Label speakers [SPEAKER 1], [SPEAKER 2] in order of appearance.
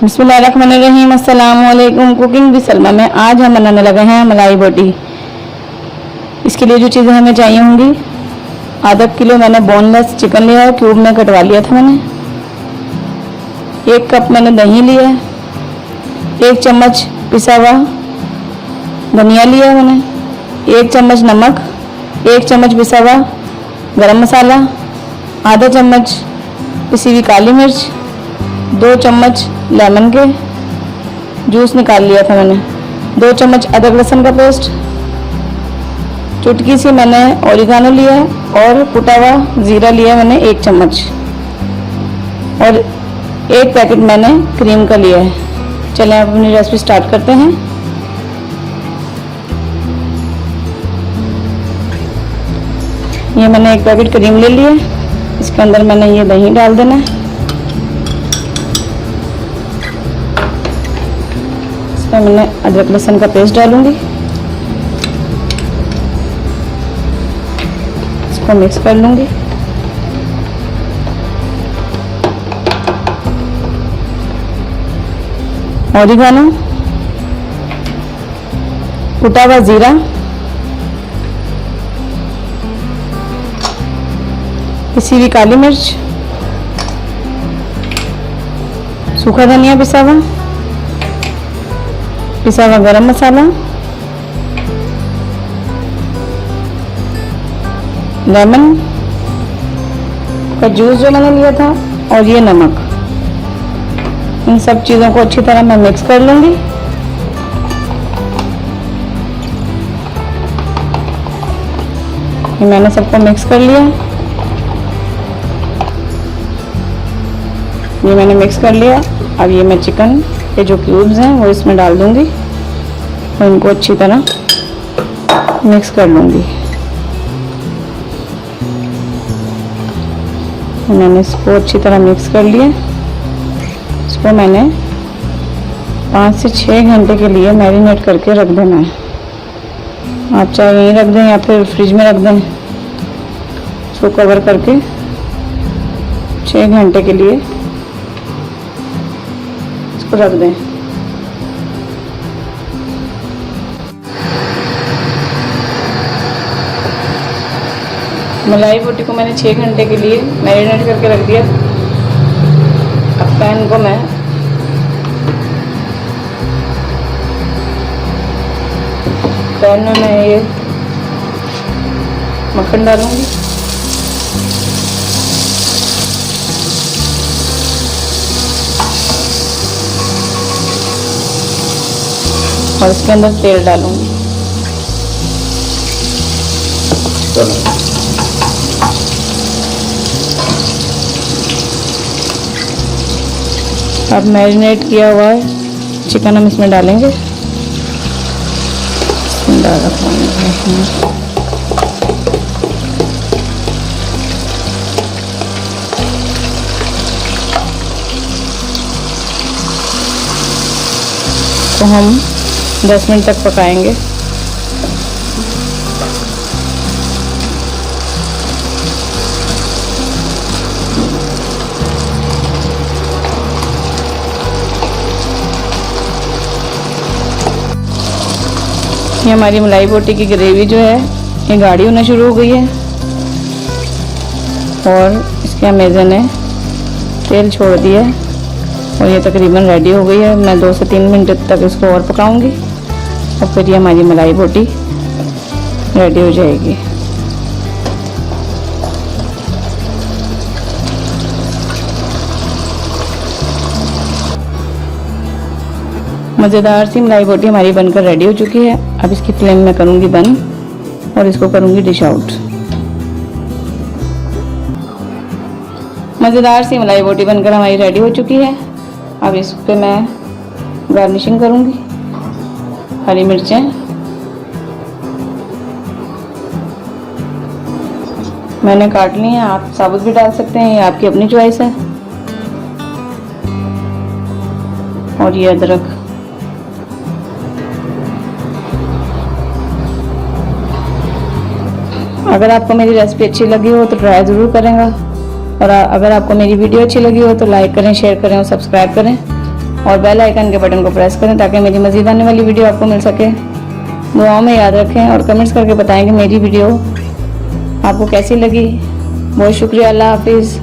[SPEAKER 1] बिस्मिल्लाहिर्रहमानिर्रहीम। अस्सलाम वालेकुम। कुकिंग विद सलमा में आज हम बनाने लगे हैं मलाई बोटी। इसके लिए जो चीज़ें हमें चाहिए होंगी, आधा किलो मैंने बोनलेस चिकन लिया है, क्यूब में कटवा लिया था मैंने। 1 कप मैंने दही लिया है, 1 चम्मच पिसा हुआ धनिया लिया है मैंने, 1 चम्मच नमक, 1 चम्मच पिसा हुआ गरम मसाला, आधा चम्मच पिसी हुई काली मिर्च, 2 चम्मच लेमन के जूस निकाल लिया था मैंने, 2 चम्मच अदरक लहसुन का पेस्ट, चुटकी सी मैंने ओरिगानो लिया है और कुटा हुआ ज़ीरा लिया मैंने 1 चम्मच, और 1 पैकेट मैंने क्रीम का लिया है। चलें अब अपनी रेसिपी स्टार्ट करते हैं। ये मैंने 1 पैकेट क्रीम ले लिया है, इसके अंदर मैंने ये दही डाल देना है। इसमें मैंने अदरक लहसुन का पेस्ट डालूंगी, इसको मिक्स कर लूंगी। ओरिगानो, कुटा हुआ जीरा, पिसी हुई काली मिर्च, सूखा धनिया पिसा हुआ गरम मसाला, लेमन का जूस जो मैंने लिया था, और ये नमक। इन सब चीज़ों को अच्छी तरह मैं मिक्स कर लूँगी। ये मैंने सबको मिक्स कर लिया। ये मैंने मिक्स कर लिया। अब ये मैं चिकन के जो क्यूब्स हैं वो इसमें डाल दूँगी और इनको अच्छी तरह मिक्स कर लूँगी। मैंने इसको अच्छी तरह मिक्स कर लिया। इसको मैंने 5 से 6 घंटे के लिए मैरिनेट करके रख देना है। आप चाहे यहीं रख दें या फिर फ्रिज में रख दें। इसको कवर करके 6 घंटे के लिए इसको रख दें। मलाई बोटी को मैंने 6 घंटे के लिए मैरिनेट करके रख दिया। अब पैन को मैं ये मक्खन डालूंगी। और इसके अंदर तेल डालूंगी। अब मैरिनेट किया हुआ है चिकन हम इसमें डालेंगे। तो हम 10 मिनट तक पकाएंगे। ये हमारी मलाई बोटी की ग्रेवी जो है ये गाढ़ी होना शुरू हो गई है और इसके अमेज़न ने तेल छोड़ दिया है और ये तकरीबन रेडी हो गई है। मैं 2 से 3 मिनट तक इसको और पकाऊंगी और फिर ये हमारी मलाई बोटी रेडी हो जाएगी। मज़ेदार सी मलाई बोटी हमारी बनकर रेडी हो चुकी है। अब इसकी फ्लेम में करूँगी बंद और इसको करूँगी डिश आउट। मज़ेदार सी मलाई बोटी बनकर हमारी रेडी हो चुकी है। अब इस पे मैं गार्निशिंग करूँगी। हरी मिर्चें, मैंने काट ली हैं, आप साबुत भी डाल सकते हैं, ये आपकी अपनी चॉइस है। और ये अदरक, अगर आपको मेरी रेसिपी अच्छी लगी हो तो ट्राई ज़रूर करेंगे। और अगर आपको मेरी वीडियो अच्छी लगी हो तो लाइक करें, शेयर करें और सब्सक्राइब करें। और बेल आइकन के बटन को प्रेस करें ताकि मेरी मज़ीद आने वाली वीडियो आपको मिल सके। दुआओं में याद रखें और कमेंट्स करके बताएं कि मेरी वीडियो आपको कैसी लगी। बहुत शुक्रिया। अल्लाह हाफिज़।